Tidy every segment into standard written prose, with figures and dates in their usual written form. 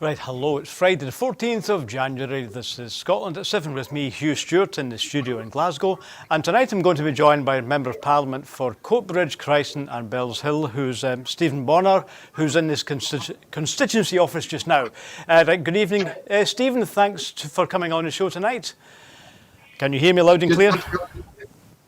Right, hello, it's Friday the 14th of January. This is Scotland at 7 with me, Hugh Stewart, in the studio in Glasgow. And tonight I'm going to be joined by a Member of Parliament for Coatbridge, Christen and Bells Hill, who's Stephen Bonnar, who's in this constituency office just now. Right, good evening. Stephen, thanks for coming on the show tonight. Can you hear me loud and clear?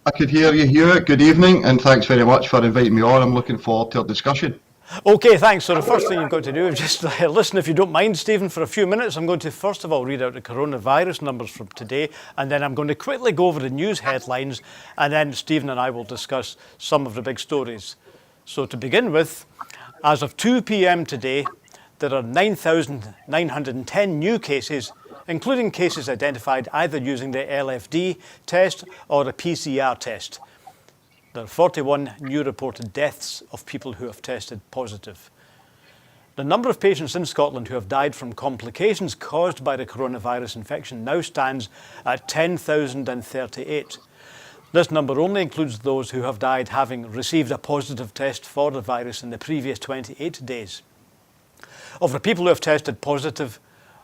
I could hear you, Hugh. Good evening, and thanks very much for inviting me on. I'm looking forward to our discussion. Okay, thanks. So the first thing you've got to do is just listen, if you don't mind, Stephen, for a few minutes. I'm going to first of all read out the coronavirus numbers from today, and then I'm going to quickly go over the news headlines, and then Stephen and I will discuss some of the big stories. So to begin with, as of 2 p.m. today, there are 9,910 new cases, including cases identified either using the LFD test or a PCR test. There are 41 new reported deaths of people who have tested positive. The number of patients in Scotland who have died from complications caused by the coronavirus infection now stands at 10,038. This number only includes those who have died having received a positive test for the virus in the previous 28 days. Of the people who have tested positive,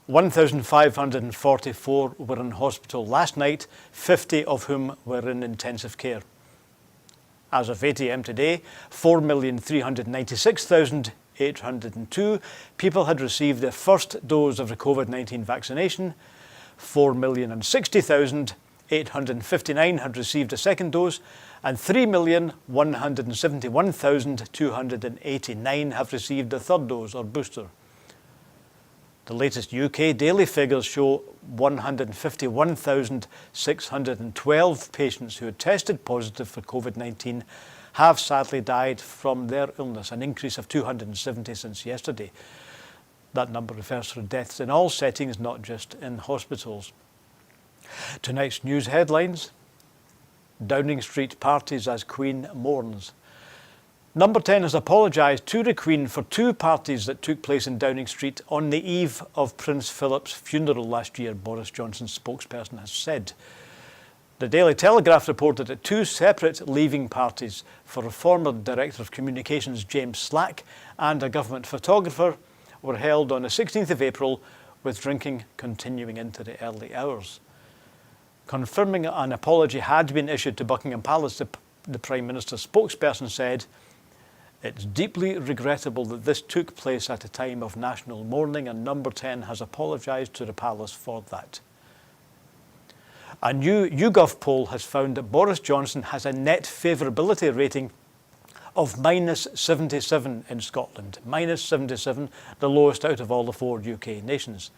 1,544 were in hospital last night, 50 of whom were in intensive care. As of 8 a.m. today, 4,396,802 people had received their first dose of the COVID-19 vaccination. 4,060,859 had received a second dose, and 3,171,289 have received a third dose or booster. The latest UK daily figures show 151,612 patients who had tested positive for COVID-19 have sadly died from their illness, an increase of 270 since yesterday. That number refers to deaths in all settings, not just in hospitals. Tonight's news headlines: Downing Street parties as Queen mourns. Number 10 has apologised to the Queen for two parties that took place in Downing Street on the eve of Prince Philip's funeral last year, Boris Johnson's spokesperson has said. The Daily Telegraph reported that two separate leaving parties for a former Director of Communications, James Slack, and a government photographer were held on the 16th of April, with drinking continuing into the early hours. Confirming an apology had been issued to Buckingham Palace, the Prime Minister's spokesperson said, "It's deeply regrettable that this took place at a time of national mourning, and Number 10 has apologised to the Palace for that." A new YouGov poll has found that Boris Johnson has a net favourability rating of -77 in Scotland. -77, the lowest out of all the four UK nations.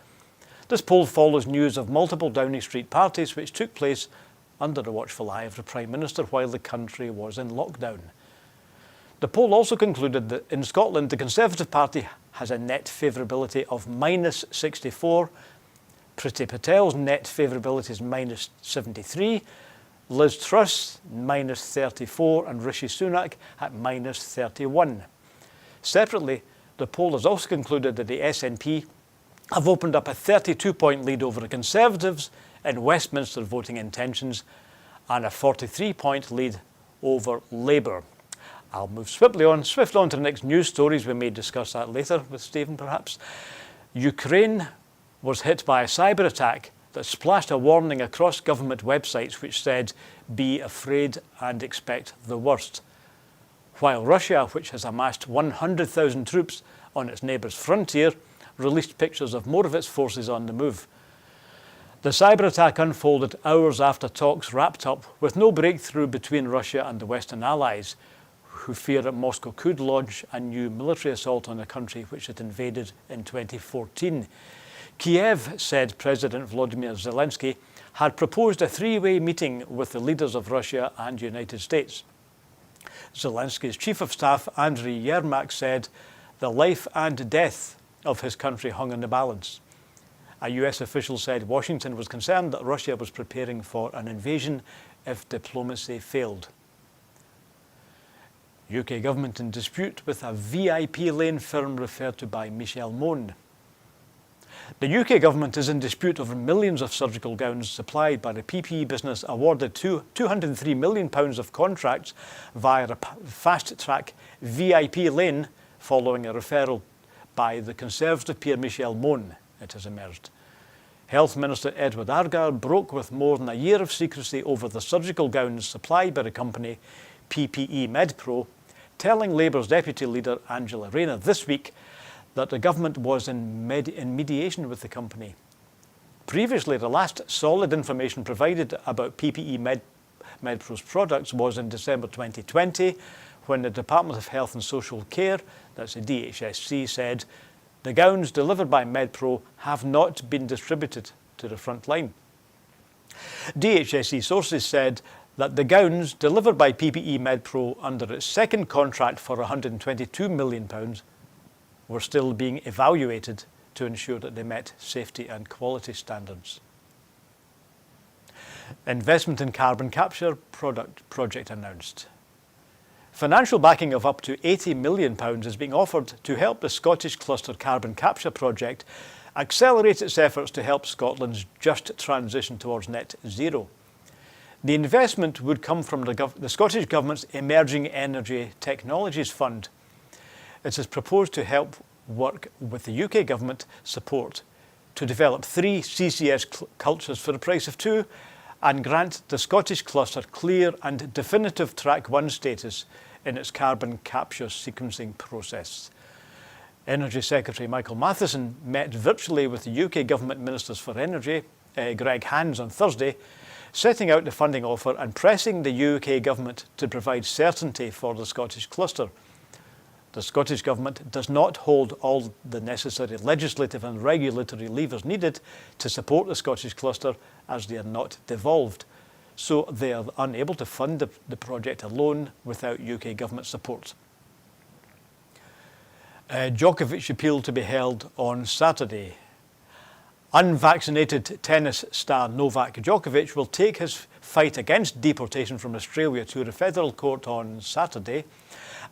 This poll follows news of multiple Downing Street parties which took place under the watchful eye of the Prime Minister while the country was in lockdown. The poll also concluded that in Scotland, the Conservative Party has a net favourability of -64, Priti Patel's net favourability is -73, Liz Truss -34, and Rishi Sunak at -31. Separately, the poll has also concluded that the SNP have opened up a 32-point lead over the Conservatives in Westminster voting intentions and a 43-point lead over Labour. I'll move swiftly on to the next news stories. We may discuss that later with Stephen, perhaps. Ukraine was hit by a cyber attack that splashed a warning across government websites which said, "Be afraid and expect the worst." While Russia, which has amassed 100,000 troops on its neighbour's frontier, released pictures of more of its forces on the move. The cyber attack unfolded hours after talks wrapped up, with no breakthrough between Russia and the Western allies, who fear that Moscow could launch a new military assault on a country which it invaded in 2014. Kiev said President Volodymyr Zelensky had proposed a three-way meeting with the leaders of Russia and the United States. Zelensky's Chief of Staff, Andriy Yermak, said the life and death of his country hung in the balance. A US official said Washington was concerned that Russia was preparing for an invasion if diplomacy failed. UK government in dispute with a VIP lane firm referred to by Michel Mon. The UK government is in dispute over millions of surgical gowns supplied by the PPE business awarded £203 million of contracts via a fast-track VIP lane following a referral by the Conservative peer Michelle Mone, it has emerged. Health Minister Edward Argar broke with more than a year of secrecy over the surgical gowns supplied by the company PPE MedPro, telling Labour's Deputy Leader Angela Rayner this week that the government was in mediation with the company. Previously, the last solid information provided about PPE MedPro's products was in December 2020, when the Department of Health and Social Care, that's the DHSC, said the gowns delivered by MedPro have not been distributed to the front line. DHSC sources said that the gowns delivered by PPE MedPro under its second contract for £122 million were still being evaluated to ensure that they met safety and quality standards. Investment in carbon capture project announced. Financial backing of up to £80 million is being offered to help the Scottish Cluster Carbon Capture project accelerate its efforts to help Scotland's just transition towards net zero. The investment would come from the Scottish Government's Emerging Energy Technologies Fund. It is proposed to help work with the UK Government support to develop 3 CCS cultures for the price of 2 and grant the Scottish cluster clear and definitive Track 1 status in its carbon capture sequencing process. Energy Secretary Michael Matheson met virtually with the UK Government Ministers for Energy, Greg Hands, on Thursday, setting out the funding offer and pressing the UK Government to provide certainty for the Scottish cluster. The Scottish Government does not hold all the necessary legislative and regulatory levers needed to support the Scottish cluster, as they are not devolved, so they are unable to fund the project alone without UK Government support. Djokovic appeal to be held on Saturday. Unvaccinated tennis star Novak Djokovic will take his fight against deportation from Australia to the federal court on Saturday,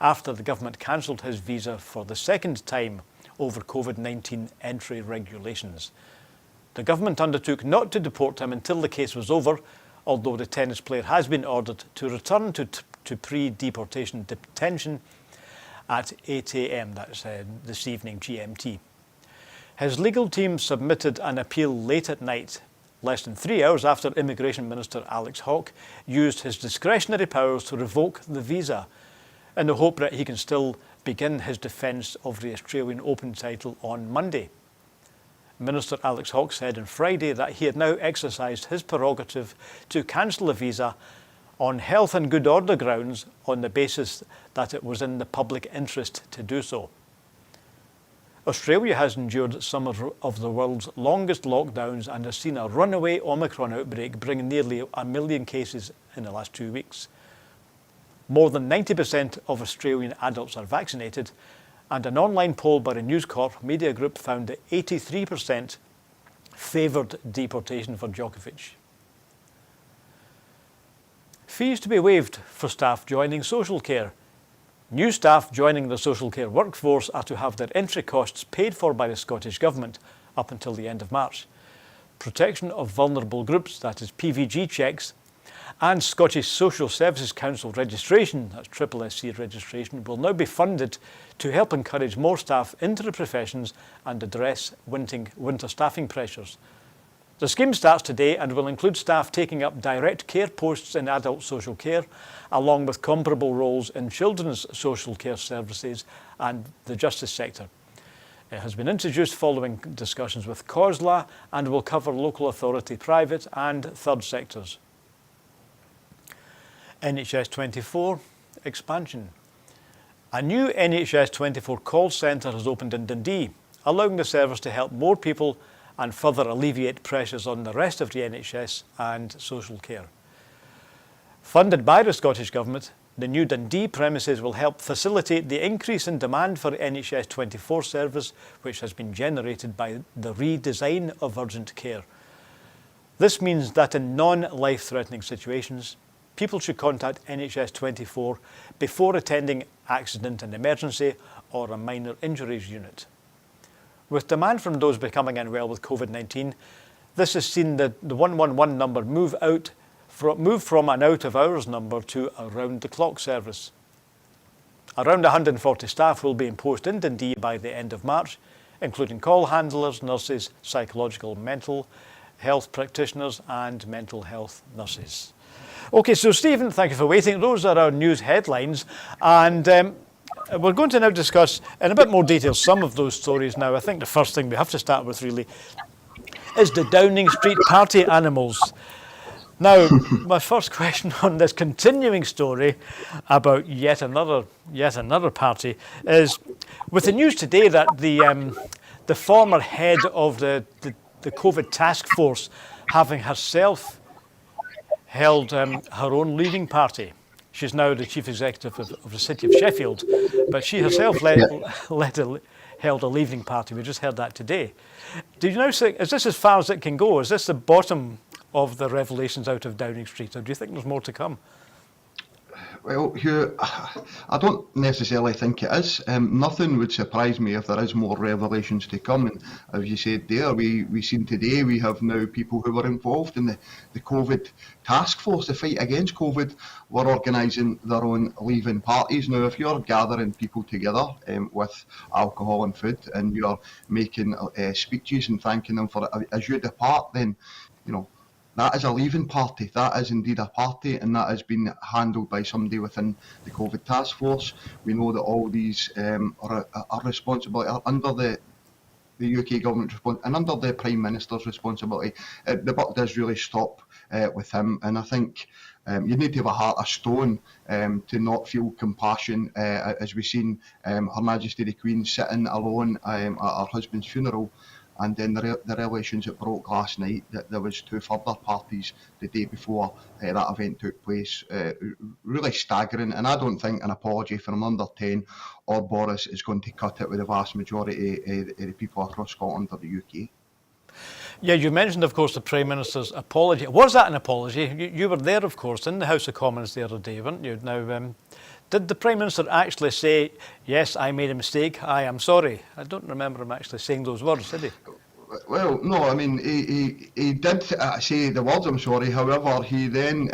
after the government cancelled his visa for the second time over COVID-19 entry regulations. The government undertook not to deport him until the case was over, although the tennis player has been ordered to return to pre-deportation detention at 8 a.m, that's this evening GMT. His legal team submitted an appeal late at night, less than 3 hours after Immigration Minister Alex Hawke used his discretionary powers to revoke the visa, in the hope that he can still begin his defence of the Australian Open title on Monday. Minister Alex Hawke said on Friday that he had now exercised his prerogative to cancel the visa on health and good order grounds, on the basis that it was in the public interest to do so. Australia has endured some of the world's longest lockdowns and has seen a runaway Omicron outbreak, bringing nearly 1 million cases in the last 2 weeks. More than 90% of Australian adults are vaccinated, and an online poll by the News Corp media group found that 83% favoured deportation for Djokovic. Fees to be waived for staff joining social care. New staff joining the social care workforce are to have their entry costs paid for by the Scottish Government up until the end of March. Protection of vulnerable groups, that is PVG checks, and Scottish Social Services Council registration, that's SSC registration, will now be funded to help encourage more staff into the professions and address winter staffing pressures. The scheme starts today and will include staff taking up direct care posts in adult social care, along with comparable roles in children's social care services and the justice sector. It has been introduced following discussions with COSLA and will cover local authority, private and third sectors. NHS 24 expansion. A new NHS 24 call centre has opened in Dundee, allowing the service to help more people and further alleviate pressures on the rest of the NHS and social care. Funded by the Scottish Government, the new Dundee premises will help facilitate the increase in demand for NHS 24 service, which has been generated by the redesign of urgent care. This means that in non-life-threatening situations, people should contact NHS 24 before attending accident and emergency or a minor injuries unit. With demand from those becoming unwell with COVID-19, this has seen the 111 number move from an out-of-hours number to a round-the-clock service. Around 140 staff will be imposed in Dundee by the end of March, including call handlers, nurses, psychological mental health practitioners and mental health nurses. Okay, so Stephen, thank you for waiting. Those are our news headlines, and we're going to now discuss in a bit more detail some of those stories now. I think the first thing we have to start with really is the Downing Street party animals. Now, my first question on this continuing story about yet another party is, with the news today that the former head of the COVID task force having herself held her own leaving party. She's now the chief executive of the city of Sheffield, but she herself held a leaving party. We just heard that today. Do you now say, is this as far as it can go? Is this the bottom of the revelations out of Downing Street, or do you think there's more to come? Well, Hugh, I don't necessarily think it is. Nothing would surprise me if there is more revelations to come. And as you said there, we seen today we have now people who were involved in the COVID task force, the fight against COVID, were organising their own leaving parties. Now, if you're gathering people together with alcohol and food, and you're making speeches and thanking them for it as you depart, then, you know, that is a leaving party. That is indeed a party, and that has been handled by somebody within the COVID task force. We know that all these are responsible, are under the UK government and under the Prime Minister's responsibility. The buck does really stop with him, and I think you need to have a heart of stone to not feel compassion, as we've seen Her Majesty the Queen sitting alone at her husband's funeral. And then the revelations that broke last night, that there was 2 further parties the day before that event took place, really staggering. And I don't think an apology from under 10 or Boris is going to cut it with the vast majority of the people across Scotland or the UK. Yeah, you mentioned, of course, the Prime Minister's apology. Was that an apology? You were there, of course, in the House of Commons the other day, weren't you? Now, did the Prime Minister actually say, yes, I made a mistake, I am sorry? I don't remember him actually saying those words, did he? Well, no, I mean, he did say the words, I'm sorry. However, he then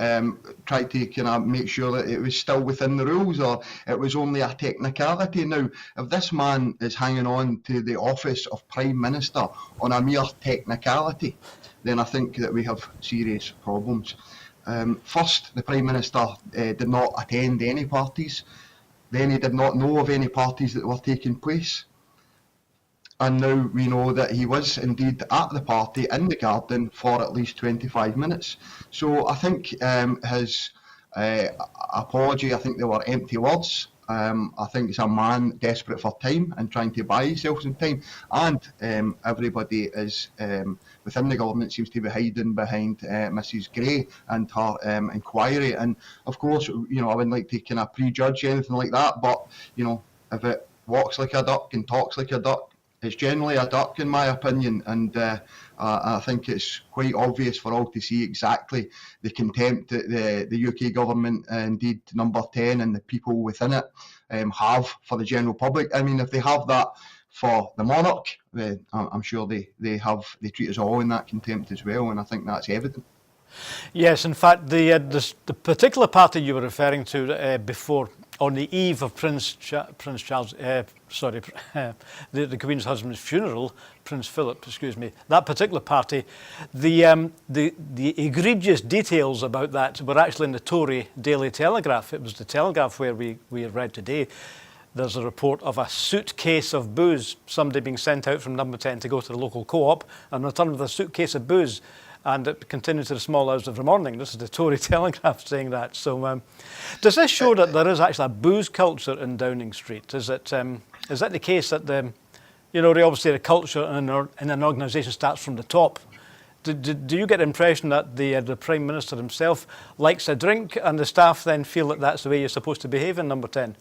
tried to kind of make sure that it was still within the rules, or it was only a technicality. Now, if this man is hanging on to the office of Prime Minister on a mere technicality, then I think that we have serious problems. First, the Prime Minister did not attend any parties. Then he did not know of any parties that were taking place. And now we know that he was indeed at the party in the garden for at least 25 minutes. So I think his apology, I think they were empty words. I think it's a man desperate for time and trying to buy himself some time. And everybody is within the government seems to be hiding behind Mrs. Gray and her inquiry. And of course, you know, I wouldn't like to kind of prejudge anything like that. But, you know, if it walks like a duck and talks like a duck, it's generally a duck, in my opinion, and I think it's quite obvious for all to see exactly the contempt that the UK government, indeed Number 10 and the people within it, have for the general public. I mean, if they have that for the monarch, I'm sure they treat us all in that contempt as well, and I think that's evident. Yes, in fact, the particular party you were referring to before, on the eve of Prince Charles, the Queen's husband's funeral, Prince Philip, excuse me, that particular party, the egregious details about that were actually in the Tory Daily Telegraph. It was the Telegraph where we read today. There's a report of a suitcase of booze, somebody being sent out from Number 10 to go to the local co-op and return with a suitcase of booze. And it continued to the small hours of the morning. This is the Tory Telegraph saying that. So does this show that there is actually a booze culture in Downing Street? Is that the case that obviously the culture in an organisation starts from the top? Do you get the impression that the Prime Minister himself likes a drink and the staff then feel that that's the way you're supposed to behave in Number 10?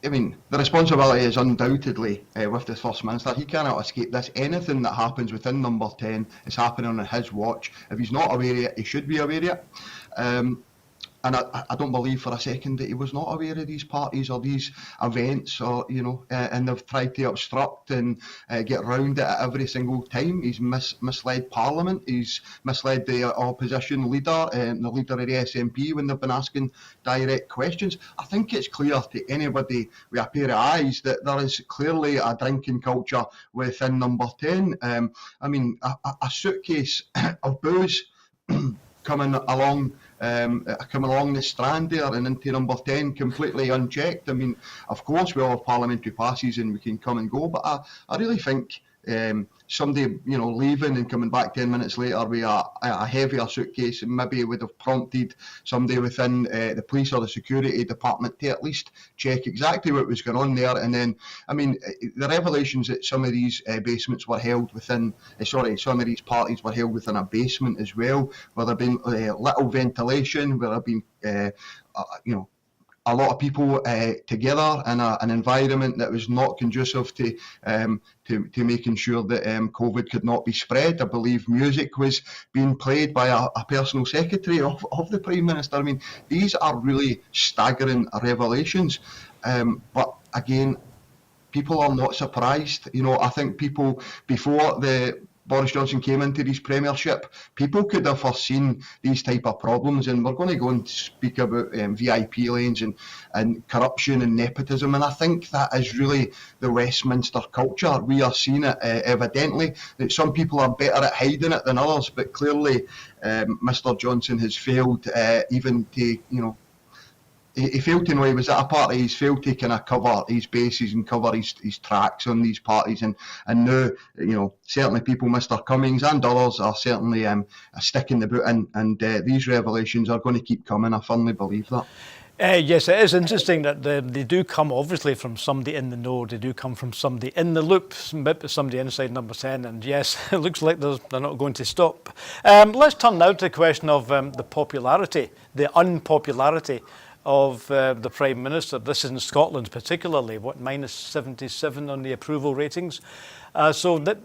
I mean, the responsibility is undoubtedly with the First Minister. He cannot escape this. Anything that happens within Number 10 is happening on his watch. If he's not aware of it, he should be aware of it. and I don't believe for a second that he was not aware of these parties or these events, or and they've tried to obstruct and get round it at every single time. He's misled Parliament. He's misled the opposition leader and the leader of the SNP when they've been asking direct questions. I think it's clear to anybody with a pair of eyes that there is clearly a drinking culture within Number 10. I mean, a suitcase of booze coming along the strand there and into Number 10 completely unchecked. I mean, of course we all have parliamentary passes and we can come and go, but I really think somebody leaving and coming back 10 minutes later with a heavier suitcase, and maybe would have prompted somebody within the police or the security department to at least check exactly what was going on there. And then, I mean, the revelations that some of these basements were held within, some of these parties were held within a basement as well, where there had been little ventilation, where there had been a lot of people together in an environment that was not conducive to making sure that COVID could not be spread. I believe music was being played by a personal secretary of the Prime Minister. I mean, these are really staggering revelations. But again, people are not surprised. I think people, before Boris Johnson came into his premiership, people could have foreseen these type of problems, and we're going to go and speak about VIP lanes and corruption and nepotism, and I think that is really the Westminster culture. We are seeing it evidently, that some people are better at hiding it than others, but clearly Mr Johnson has failed even to, he failed to know he was at a party. He's failed to kind of cover his bases and cover his tracks on these parties, and now certainly people, Mr Cummings and others, are certainly sticking the boot in, and these revelations are going to keep coming. I firmly believe that. Yes, it is interesting that they do come obviously from somebody in the know. They do come from somebody in the loop, somebody inside Number 10, and yes, it looks like they're not going to stop. Let's turn now to the question of the popularity, the unpopularity of the Prime Minister. This is in Scotland particularly, minus 77 on the approval ratings. So that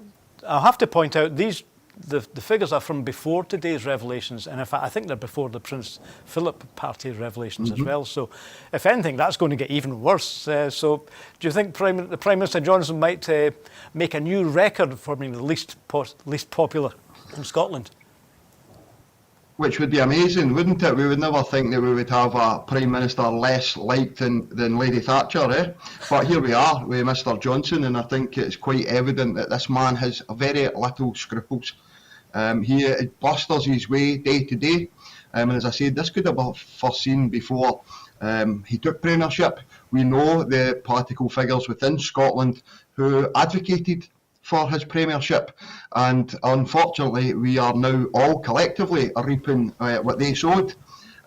I'll have to point out, the figures are from before today's revelations, and in fact I think they're before the Prince Philip party revelations as well. So if anything, that's going to get even worse. So do you think the Prime Minister Johnson might make a new record for being the least popular in Scotland? Which would be amazing, wouldn't it? We would never think that we would have a Prime Minister less liked than Lady Thatcher, eh? But here we are with Mr Johnson, and I think it's quite evident that this man has very little scruples. He blusters his way day to day, and as I said, this could have been foreseen before he took premiership. We know the political figures within Scotland who advocated for his premiership, and unfortunately we are now all collectively reaping what they sowed.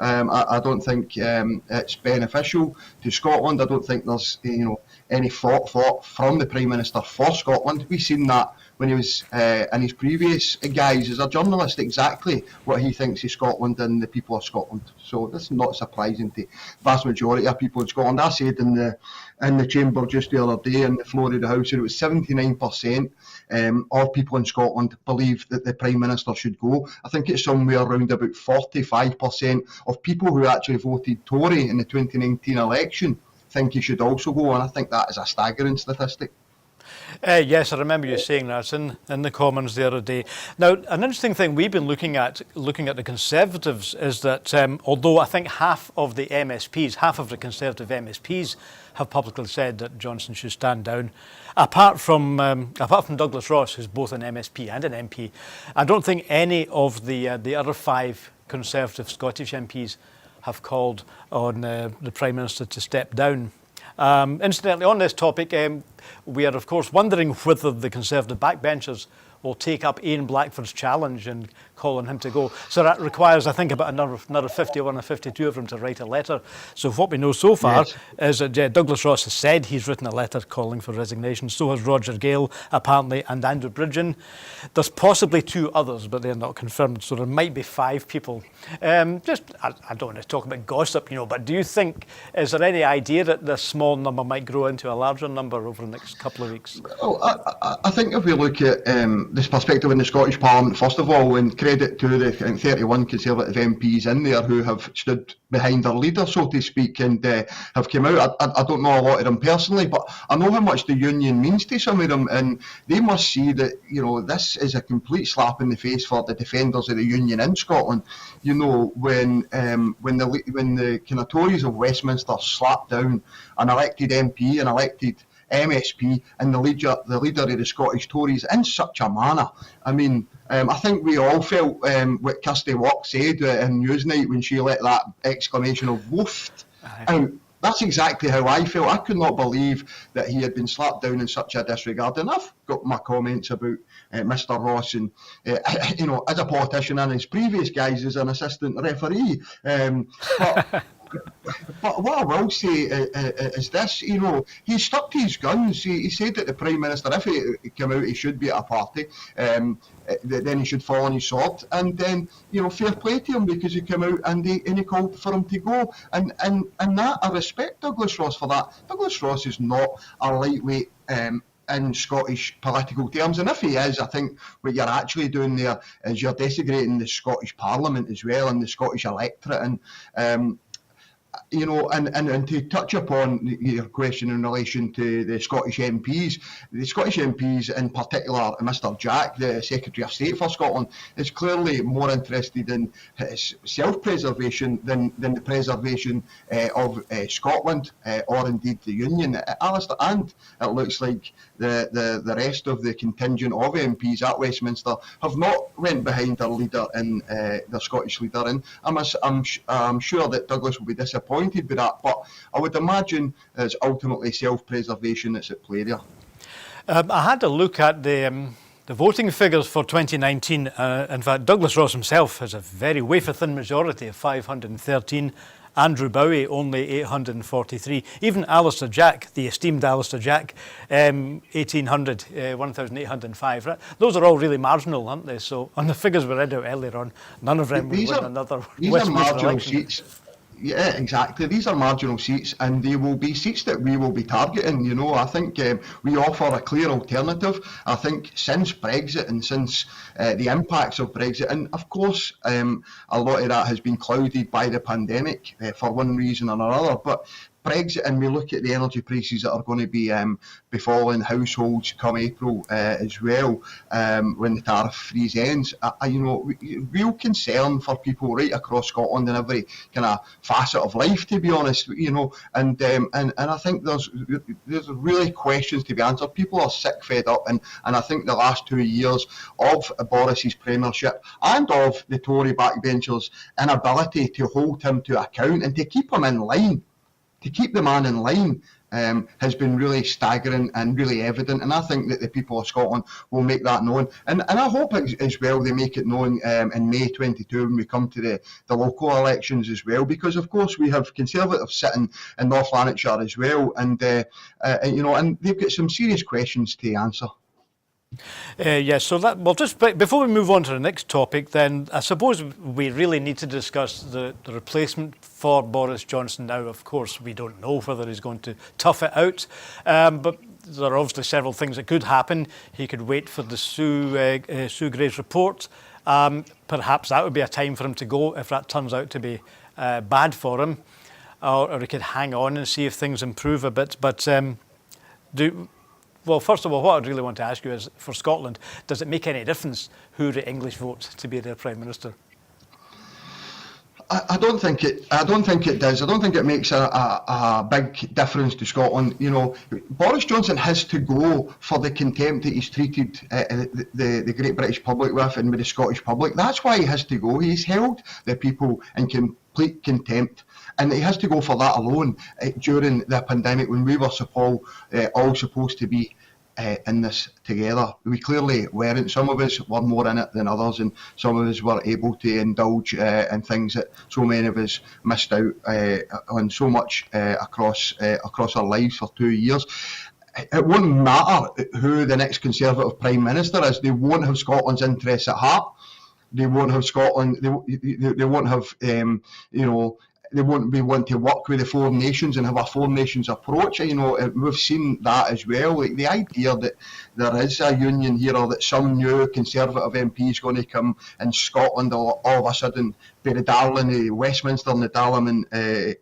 I don't think it's beneficial to Scotland. I don't think there's any thought from the Prime Minister for Scotland. We've seen that when he was in his previous guise as a journalist, exactly what he thinks of Scotland and the people of Scotland. So this is not surprising to the vast majority of people in Scotland. I said in the chamber just the other day in the floor of the House that it was 79% of people in Scotland believe that the Prime Minister should go. I think it's somewhere around about 45% of people who actually voted Tory in the 2019 election think he should also go, and I think that is a staggering statistic. Yes, I remember you saying that in the Commons the other day. Now, an interesting thing we've been looking at the Conservatives, is that although I think half of the Conservative MSPs have publicly said that Johnson should stand down, apart from Douglas Ross, who's both an MSP and an MP, I don't think any of the other 5 Conservative Scottish MPs have called on the Prime Minister to step down. Incidentally, on this topic, we are of course wondering whether the Conservative backbenchers will take up Ian Blackford's challenge and call on him to go. So that requires, I think, about another 51 or 52 of them to write a letter. So what we know so far is that Douglas Ross has said he's written a letter calling for resignation. So has Roger Gale, apparently, and Andrew Bridgen. There's possibly 2 others, but they're not confirmed. So there might be 5 people. I don't want to talk about gossip, but do you think, is there any idea that this small number might grow into a larger number over the the next couple of weeks? Well, I think if we look at this perspective in the Scottish Parliament, first of all, and credit to the 31 Conservative MPs in there who have stood behind their leader, so to speak, and have come out. I don't know a lot of them personally, but I know how much the union means to some of them, and they must see that, you know, this is a complete slap in the face for the defenders of the union in Scotland. You know, when the kind of Tories of Westminster slapped down an elected MP, an elected MSP, and the leader of the Scottish Tories in such a manner. I mean, I think we all felt what Kirsty Walk said in Newsnight when she let that exclamation of "woofed" out. That's exactly how I felt. I could not believe that he had been slapped down in such a disregard. And I've got my comments about Mr. Ross, and you know, as a politician and his previous guise as an assistant referee. But what I will say is this, you know, he stuck to his guns. He said that the Prime Minister, if he came out, he should be at a party, then he should fall on his sword. And then, you know, fair play to him, because he came out and he called for him to go. And that, I respect Douglas Ross for that. Douglas Ross is not a lightweight in Scottish political terms, and if he is, I think what you're actually doing there is you're desecrating the Scottish Parliament as well, and the Scottish electorate. And you know, and to touch upon your question in relation to the Scottish MPs in particular, Mr. Jack, the Secretary of State for Scotland, is clearly more interested in his self-preservation than the preservation of Scotland or indeed the Union. Alistair, and it looks like the rest of the contingent of MPs at Westminster have not went behind their leader in their Scottish leader, and I'm sure that Douglas will be disappointed with that, but I would imagine it's ultimately self-preservation that's at play there. I had a look at the voting figures for 2019. In fact, Douglas Ross himself has a very wafer-thin majority of 513. Andrew Bowie only 843. Even Alistair Jack, the esteemed Alistair Jack, 1,805. Right? Those are all really marginal, aren't they? So on the figures we read out earlier on, none of them will win another Westminster election. Seats. Yeah, exactly. These are marginal seats, and they will be seats that we will be targeting. You know, I think we offer a clear alternative. I think since Brexit and since the impacts of Brexit, and of course a lot of that has been clouded by the pandemic for one reason or another, but Brexit, and we look at the energy prices that are going to be befalling households come April as well, when the tariff freeze ends. You know, real concern for people right across Scotland in every kind of facet of life, to be honest. You know, and I think there's really questions to be answered. People are sick, fed up, and I think the last 2 years of Boris's premiership and of the Tory backbenchers' inability to hold him to account and to keep him in line. To keep the man in line has been really staggering and really evident, and I think that the people of Scotland will make that known, and I hope as well they make it known in May 22 when we come to the local elections as well, because of course we have Conservatives sitting in North Lanarkshire as well, and you know, and they've got some serious questions to answer. Yes, so just before we move on to the next topic, then I suppose we really need to discuss the replacement for Boris Johnson now. Of course, we don't know whether he's going to tough it out, but there are obviously several things that could happen. He could wait for the Sue Gray's report. Perhaps that would be a time for him to go if that turns out to be bad for him, or he could hang on and see if things improve a bit. But well, first of all, what I'd really want to ask you is, for Scotland, does it make any difference who the English vote to be their Prime Minister? I don't think it does. I don't think it makes a big difference to Scotland. You know, Boris Johnson has to go for the contempt that he's treated the great British public with and with the Scottish public. That's why he has to go. He's held the people in complete contempt, and he has to go for that alone during the pandemic when we were all supposed to be in this together. We clearly weren't. Some of us were more in it than others, and some of us were able to indulge in things that so many of us missed out on so much across our lives for 2 years. It won't matter who the next Conservative Prime Minister is. They won't have Scotland's interests at heart. They won't have Scotland. They won't have you know, they won't be wanting to work with the foreign nations and have a foreign nations approach. You know, we've seen that as well. Like the idea that there is a union here, or that some new Conservative MP is going to come in Scotland all of a sudden be the darling of Westminster and the darling a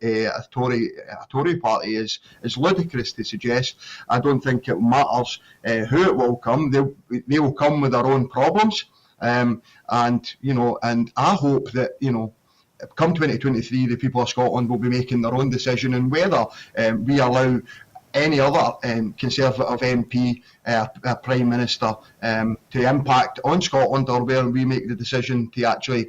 Tory party is ludicrous to suggest. I don't think it matters who it will come. They will come with their own problems. And I hope that, come 2023, the people of Scotland will be making their own decision on whether we allow any other Conservative MP, Prime Minister, to impact on Scotland, or where we make the decision to actually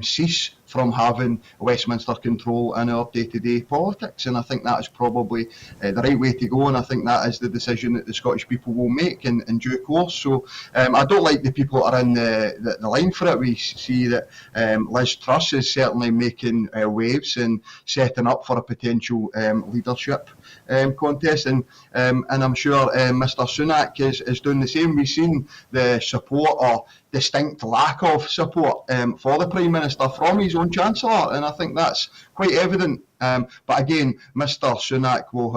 cease from having Westminster control in our day-to-day politics. And I think that is probably the right way to go, and I think that is the decision that the Scottish people will make in due course. So I don't like the people that are in the line for it. We see that Liz Truss is certainly making waves and setting up for a potential leadership contest, and I'm sure Mr Sunak is doing the same. We've seen the support, or distinct lack of support, for the Prime Minister from his own Chancellor, and I think that's quite evident. But again, Mr Sunak will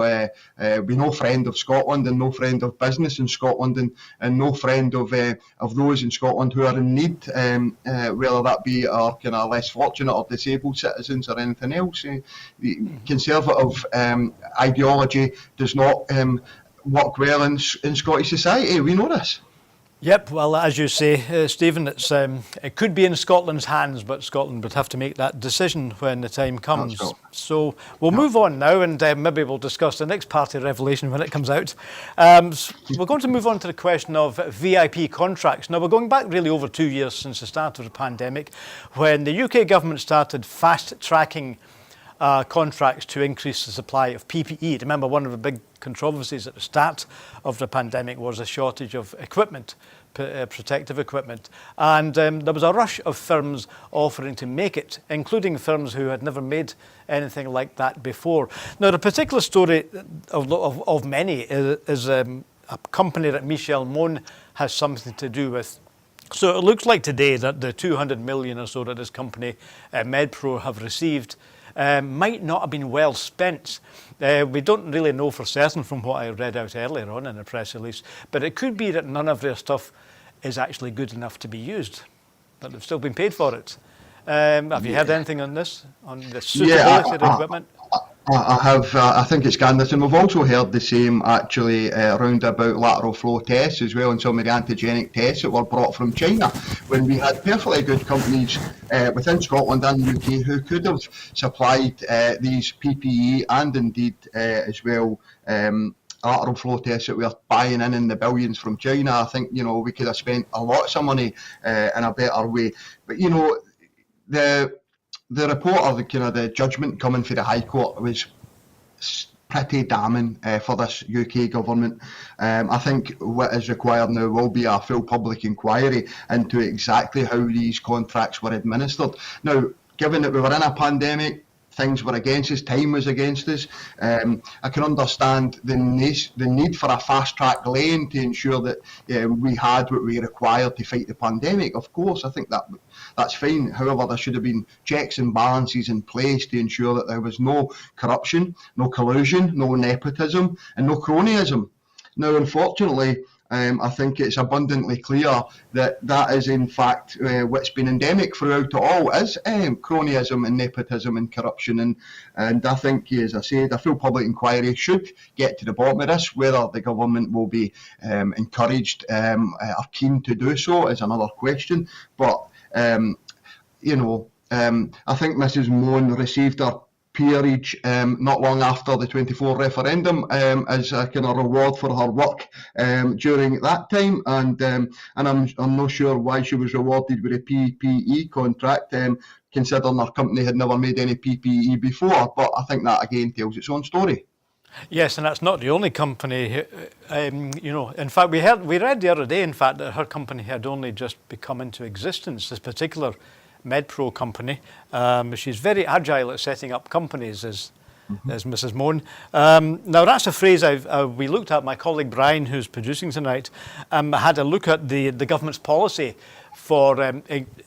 be no friend of Scotland, and no friend of business in Scotland, and no friend of those in Scotland who are in need, whether that be our kind of less fortunate or disabled citizens or anything else. The Conservative ideology does not work well in Scottish society. We know this. Yep, well, as you say, Stephen, it could be in Scotland's hands, but Scotland would have to make that decision when the time comes. So we'll move on now, and maybe we'll discuss the next party revelation when it comes out. We're going to move on to the question of VIP contracts. Now, we're going back really over 2 years since the start of the pandemic, when the UK government started fast-tracking contracts to increase the supply of PPE. Remember, one of the big controversies at the start of the pandemic was a shortage of equipment, protective equipment. And there was a rush of firms offering to make it, including firms who had never made anything like that before. Now, the particular story of many is a company that Michel Mon has something to do with. So it looks like today that the 200 million or so that this company, MedPro, have received might not have been well spent. We don't really know for certain from what I read out earlier on in the press release, but it could be that none of their stuff is actually good enough to be used, but they've still been paid for it. Have you heard anything on this, on the suitability of the equipment? I have. I think it's scandalous, and we've also heard the same actually around about lateral flow tests as well, and some of the antigenic tests that were brought from China, when we had perfectly good companies within Scotland and the UK who could have supplied these PPE and indeed as well lateral flow tests that we are buying in the billions from China. I think we could have spent a lot of money in a better way, but the report, or the judgment coming for the High Court, was pretty damning for this UK government. I think what is required now will be a full public inquiry into exactly how these contracts were administered. Now, given that we were in a pandemic, things were against us, time was against us. I can understand the need for a fast-track lane to ensure that we had what we required to fight the pandemic. Of course, I think that's fine. However, there should have been checks and balances in place to ensure that there was no corruption, no collusion, no nepotism, and no cronyism. Now, unfortunately, I think it's abundantly clear that is in fact what's been endemic throughout it all, is cronyism and nepotism and corruption, and I think, as I said, a full public inquiry should get to the bottom of this. Whether the government will be encouraged or keen to do so is another question, but I think Mrs Mon received her peerage not long after the 24 referendum as a kind of reward for her work during that time, and I'm not sure why she was rewarded with a PPE contract, considering her company had never made any PPE before. But I think that again tells its own story. Yes, and that's not the only company. In fact, we read the other day, in fact, that her company had only just come into existence. This particular MedPro company. She's very agile at setting up companies, as Mrs. Moan. Now that's a phrase we looked at. My colleague Brian, who's producing tonight, had a look at the government's policy for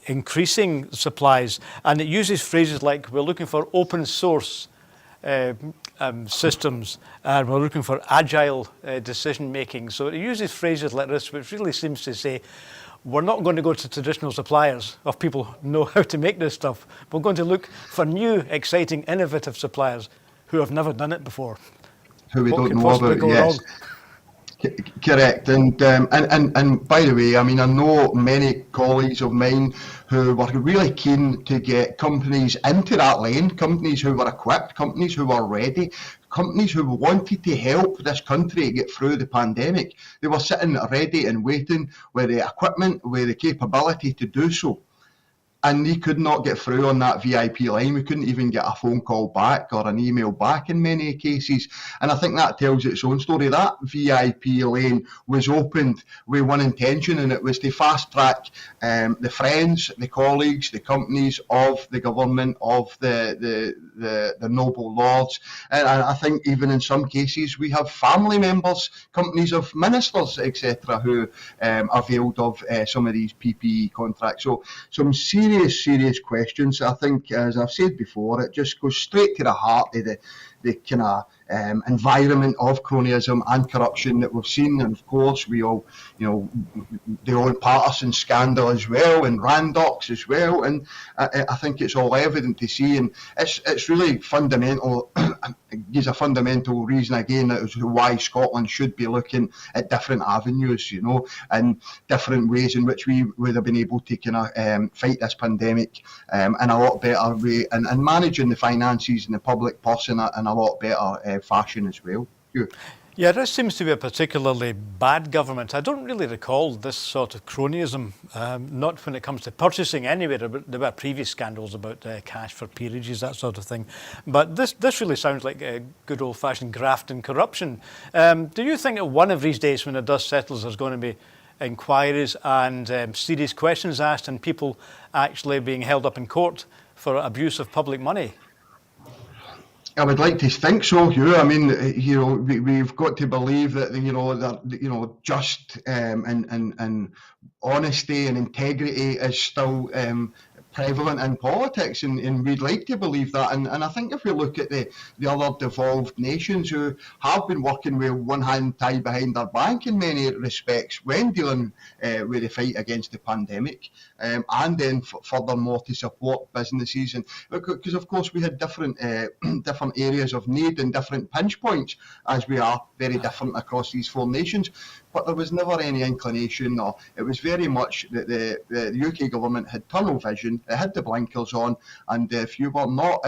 increasing supplies, and it uses phrases like we're looking for open source systems, and we're looking for agile decision making. So it uses phrases like this, which really seems to say we're not going to go to traditional suppliers of people who know how to make this stuff. We're going to look for new, exciting, innovative suppliers who have never done it before. Who we What don't can know possibly about, go yes. wrong? Correct, and by the way, I mean, I know many colleagues of mine who were really keen to get companies into that lane, companies who were equipped, companies who were ready, companies who wanted to help this country get through the pandemic. They were sitting ready and waiting with the equipment, with the capability to do so. And they could not get through on that VIP line. We couldn't even get a phone call back or an email back in many cases. And I think that tells its own story. That VIP lane was opened with one intention, and it was to fast track the friends, the colleagues, the companies of the government, of the noble lords. And I think even in some cases we have family members, companies of ministers, etc., who availed of some of these PPE contracts. So some serious questions. I think, as I've said before, it just goes straight to the heart of the kind of environment of cronyism and corruption that we've seen. And of course, we all, the old partisan scandal as well, and Randox as well. And I think it's all evident to see. And it's really fundamental. Gives a fundamental reason again as to why Scotland should be looking at different avenues, and different ways in which we would have been able to kind of fight this pandemic in a lot better way, and managing the finances and the public purse in a lot better fashion as well. Hugh. Yeah, this seems to be a particularly bad government. I don't really recall this sort of cronyism, not when it comes to purchasing anyway. There were previous scandals about cash for peerages, that sort of thing. But this really sounds like a good old-fashioned graft and corruption. Do you think that one of these days when the dust settles there's going to be inquiries and serious questions asked and people actually being held up in court for abuse of public money? I would like to think so, Hugh. I mean, we've got to believe that that just and honesty and integrity is still prevalent in politics, and we'd like to believe that. And I think if we look at the other devolved nations who have been working with one hand tied behind their back in many respects when dealing with the fight against the pandemic, and then furthermore to support businesses, and because of course we had different areas of need and different pinch points, as we are very different across these four nations. But there was never any inclination, or it was very much that the UK government had tunnel vision, it had the blinkers on, and if you were not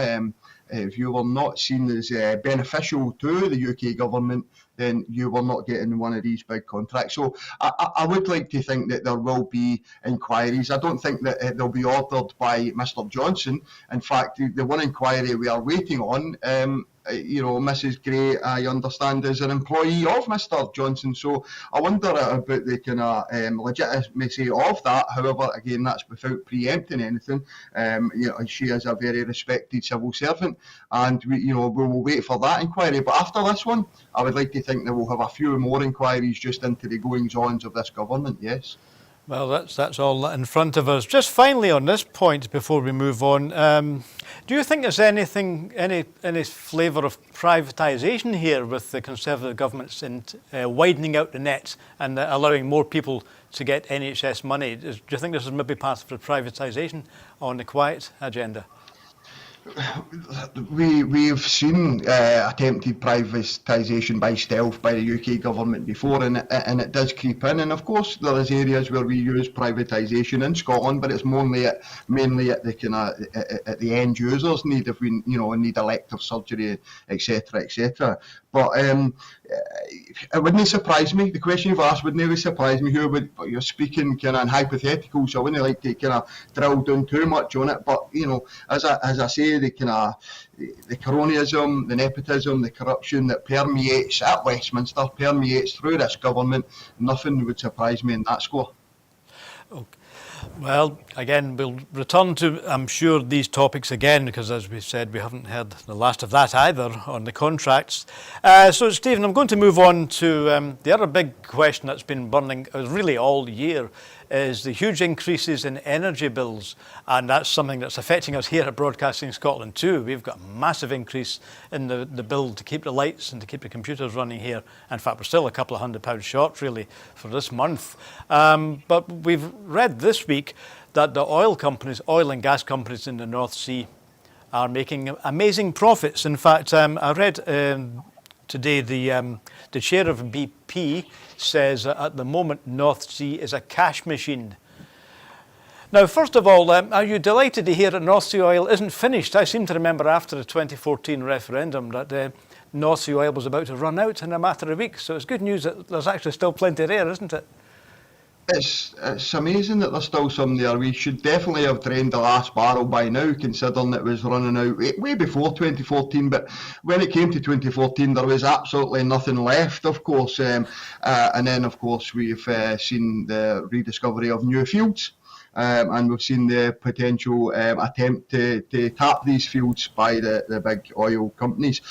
seen as beneficial to the UK government, then you were not getting one of these big contracts. So I would like to think that there will be inquiries. I don't think that they'll be ordered by Mr. Johnson. In fact, the one inquiry we are waiting on, Mrs. Gray, I understand, is an employee of Mr. Johnson. So I wonder about the kind of legitimacy of that. However, again, that's without preempting anything. She is a very respected civil servant, and we will wait for that inquiry. But after this one, I would like to think that we'll have a few more inquiries just into the goings-ons of this government. Yes. Well, that's all in front of us. Just finally on this point before we move on, do you think there's any flavour of privatisation here with the Conservative governments in widening out the net and allowing more people to get NHS money? Do you think this is maybe part of the privatisation on the quiet agenda? We've seen attempted privatisation by stealth by the UK government before, and it does creep in. And of course, there is areas where we use privatisation in Scotland, but it's mainly at the end users' need, if we need elective surgery, etc., etc. But it wouldn't surprise me. The question you've asked wouldn't really surprise me. You're speaking kind of in hypotheticals, so I wouldn't like to kind of drill down too much on it. But as I say, the cronyism, the nepotism, the corruption that permeates at Westminster, permeates through this government, nothing would surprise me in that score. Well, again, we'll return to, I'm sure, these topics again, because as we said, we haven't heard the last of that either on the contracts. So, Stephen, I'm going to move on to the other big question that's been burning really all year, is the huge increases in energy bills. And that's something that's affecting us here at Broadcasting Scotland too. We've got a massive increase in the bill to keep the lights and to keep the computers running here. In fact, we're still a couple of £100 short, really, for this month. But we've read this week that the oil and gas companies in the North Sea are making amazing profits. In fact, I read today the chair of BP says that at the moment North Sea is a cash machine. Now, first of all, are you delighted to hear that North Sea oil isn't finished? I seem to remember after the 2014 referendum that North Sea oil was about to run out in a matter of weeks. So it's good news that there's actually still plenty there, isn't it? It's amazing that there's still some there. We should definitely have drained the last barrel by now, considering it was running out way before 2014. But when it came to 2014, there was absolutely nothing left, of course. And then, of course, we've seen the rediscovery of new fields. And we've seen the potential attempt to tap these fields by the big oil companies.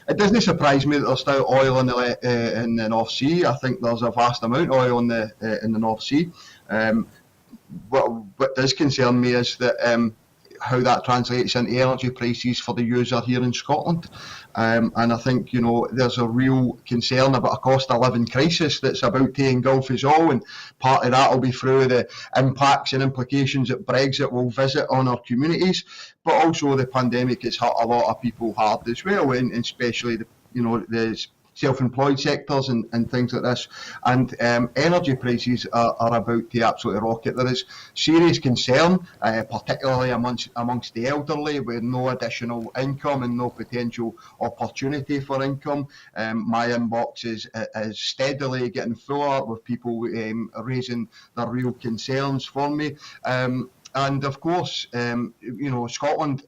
It doesn't surprise me that there's still oil in the North Sea. I think there's a vast amount of oil in the North Sea. What does concern me is that how that translates into energy prices for the user here in Scotland. And I think, there's a real concern about a cost of living crisis that's about to engulf us all, and part of that will be through the impacts and implications that Brexit will visit on our communities, but also the pandemic has hurt a lot of people hard as well, and especially the self-employed sectors and things like this. And energy prices are about to absolutely rocket. There is serious concern, particularly amongst the elderly, with no additional income and no potential opportunity for income. My inbox is steadily getting fuller with people raising their real concerns for me. And of course, Scotland,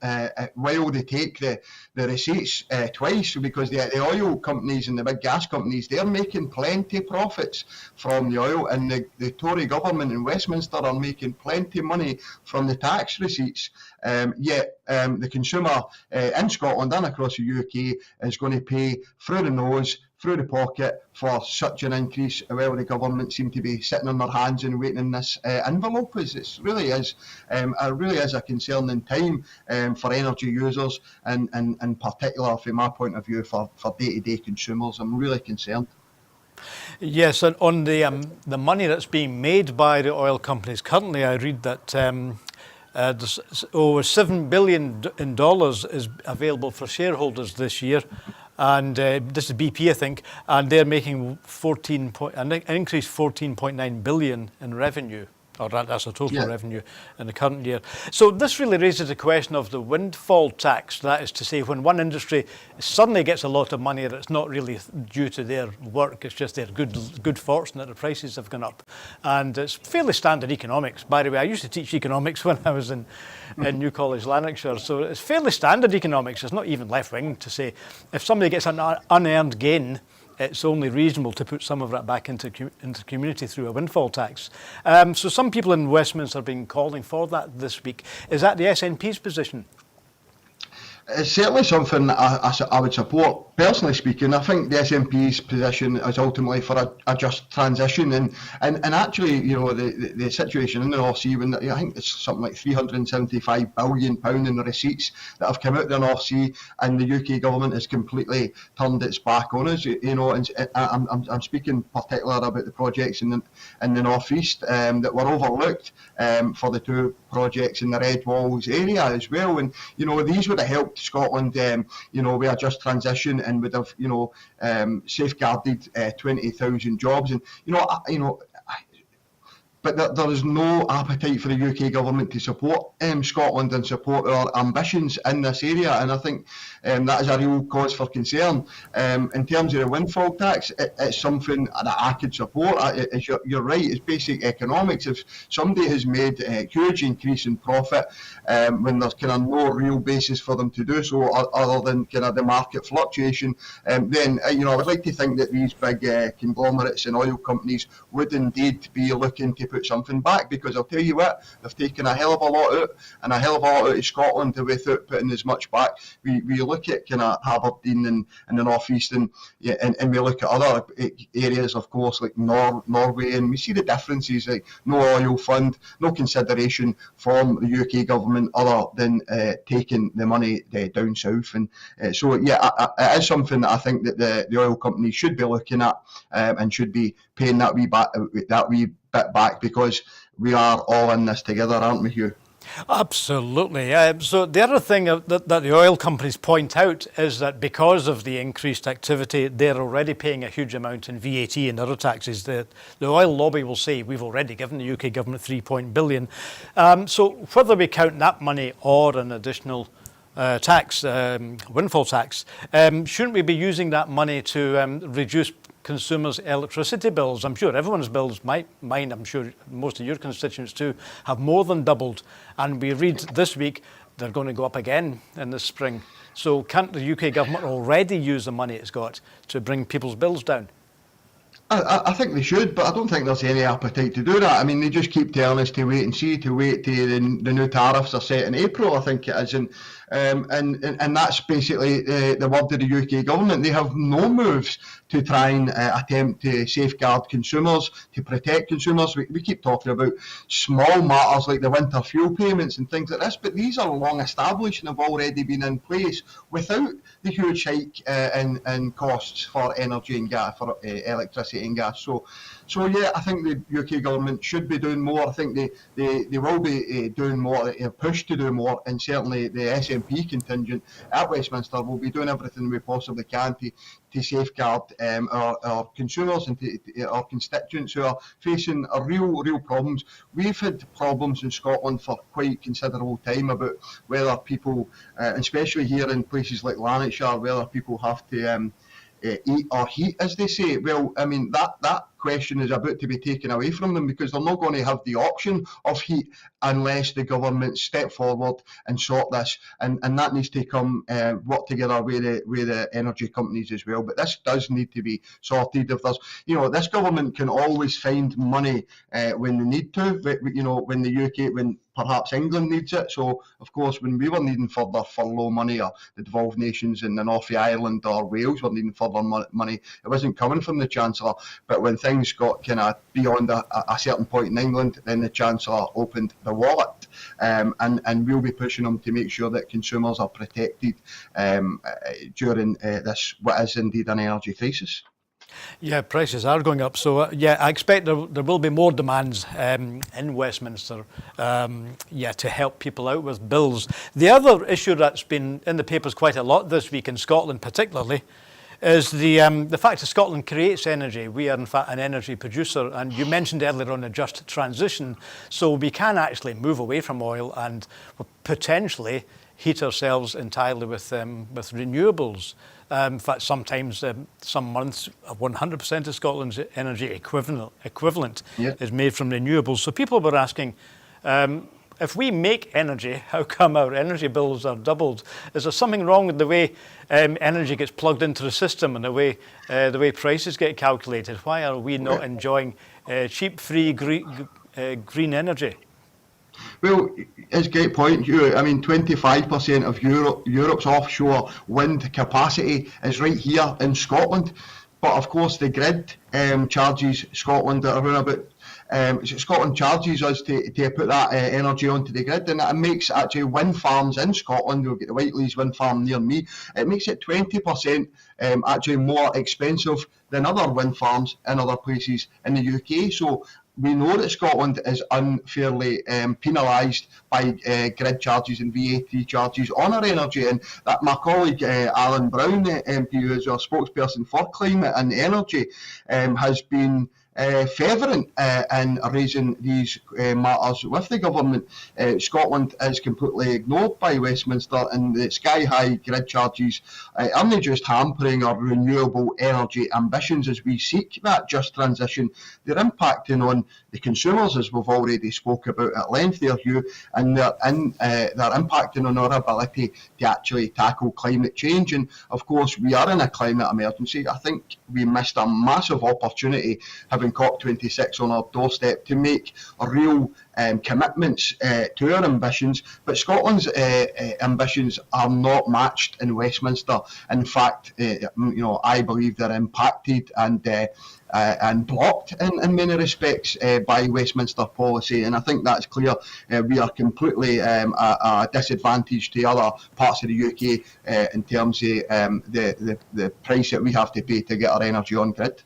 while they take the receipts twice, because the oil companies and the big gas companies, they're making plenty of profits from the oil, and the Tory government in Westminster are making plenty of money from the tax receipts. Yet the consumer in Scotland and across the UK is going to pay through the nose, through the pocket, for such an increase, while the government seem to be sitting on their hands and waiting in this envelope. It really is a concerning time for energy users, and in particular, from my point of view, for day-to-day consumers. I'm really concerned. Yes, and on the money that's being made by the oil companies currently, I read that there's over $7 billion is available for shareholders this year. And this is BP, I think, and they're making an increase 14.9 billion in revenue, or that's the total revenue in the current year. So this really raises the question of the windfall tax. That is to say, when one industry suddenly gets a lot of money that's not really due to their work, it's just their good fortune that the prices have gone up. And it's fairly standard economics. By the way, I used to teach economics when I was in New College, Lanarkshire. So it's fairly standard economics. It's not even left-wing to say if somebody gets an unearned gain, it's only reasonable to put some of that back into the community through a windfall tax. So some people in Westminster have been calling for that this week. Is that the SNP's position? It's certainly something I would support. Personally speaking, I think the SNP's position is ultimately for a just transition, and actually, the situation in the North Sea, when I think it's something like £375 billion in the receipts that have come out of the North Sea, and the UK government has completely turned its back on us. And I'm speaking particularly about the projects in the North East that were overlooked for the two projects in the Red Walls area as well, and these would have helped Scotland, with a just transition, and would have, safeguarded 20,000 jobs, and but there is no appetite for the UK government to support Scotland and support our ambitions in this area. And I think that is a real cause for concern. In terms of the windfall tax, it's something that I could support. You're right, it's basic economics. If somebody has made a huge increase in profit when there's kind of no real basis for them to do so other than kind of the market fluctuation, then I would like to think that these big conglomerates and oil companies would indeed be looking to put something back, because I'll tell you what, they've taken a hell of a lot out and a hell of a lot out of Scotland without putting as much back. We look at kind of Aberdeen and the North East, and we look at other areas, of course, like Norway, and we see the differences, like no oil fund, no consideration from the UK government other than taking the money down south. And so it is something that I think that the oil companies should be looking at, and should be paying that wee bit back, because we are all in this together, aren't we, Hugh? Absolutely. So the other thing that the oil companies point out is that because of the increased activity, they're already paying a huge amount in VAT and other taxes. The oil lobby will say we've already given the UK government £3 billion. So whether we count that money or an additional tax, windfall tax, shouldn't we be using that money to reduce consumers' electricity bills? I'm sure everyone's bills, mine, I'm sure most of your constituents too, have more than doubled. And we read this week they're going to go up again in the spring. So can't the UK government already use the money it's got to bring people's bills down? I think they should, but I don't think there's any appetite to do that. I mean, they just keep telling us to wait and see, to wait till the new tariffs are set in April, I think it is. And that's basically the word of the UK government. They have no moves to try and attempt to safeguard consumers, to protect consumers. We keep talking about small matters like the winter fuel payments and things like this, but these are long established and have already been in place without the huge hike in costs for energy and gas, for electricity and gas. So yeah, I think the UK government should be doing more. I think they will be doing more, pushed to do more, and certainly the SNP contingent at Westminster will be doing everything we possibly can to safeguard our consumers and our constituents who are facing real problems. We've had problems in Scotland for quite considerable time about whether people, especially here in places like Lanarkshire, whether people have to eat or heat, as they say. Well, I mean, that question is about to be taken away from them, because they're not going to have the option of heat unless the government step forward and sort this, and that needs to come work together with the energy companies as well. But this does need to be sorted. If there's, this government can always find money when they need to, but, when the UK, when perhaps England needs it. So, of course, when we were needing further furlough money, or the devolved nations in the North of Ireland or Wales were needing further money, it wasn't coming from the Chancellor. But when things got kind of beyond a certain point in England, then the Chancellor opened the wallet, and we'll be pushing them to make sure that consumers are protected during this, what is indeed an energy crisis. Yeah, prices are going up. So, I expect there will be more demands in Westminster, to help people out with bills. The other issue that's been in the papers quite a lot this week, in Scotland particularly, is the fact that Scotland creates energy. We are, in fact, an energy producer. And you mentioned earlier on a just transition. So we can actually move away from oil and potentially heat ourselves entirely with renewables. In fact, sometimes, some months, 100% of Scotland's energy equivalent is made from renewables. So people were asking, if we make energy, how come our energy bills are doubled? Is there something wrong with the way energy gets plugged into the system and the way prices get calculated? Why are we not enjoying cheap, free, green energy? Well, it's a great point, Hugh. I mean, 25% of Europe's offshore wind capacity is right here in Scotland. But of course, the grid charges Scotland around about. Scotland charges us to put that energy onto the grid, and it makes actually wind farms in Scotland. We'll get the Whiteley's wind farm near me. It makes it 20% actually more expensive than other wind farms in other places in the UK. So we know that Scotland is unfairly penalised by grid charges and VAT charges on our energy, and that my colleague Alan Brown, MP, who is our spokesperson for climate and energy, has been fervent in raising these matters with the government. Scotland is completely ignored by Westminster, and the sky-high grid charges aren't just hampering our renewable energy ambitions as we seek that just transition. They're impacting on the consumers, as we've already spoke about at length there, Hugh, and they're impacting on our ability to actually tackle climate change. And of course, we are in a climate emergency. I think we missed a massive opportunity having COP26 on our doorstep to make real commitments to our ambitions, but Scotland's ambitions are not matched in Westminster. In fact, I believe they're impacted and blocked in many respects by Westminster policy, and I think that's clear. We are completely a disadvantage to other parts of the UK in terms of the price that we have to pay to get our energy on grid.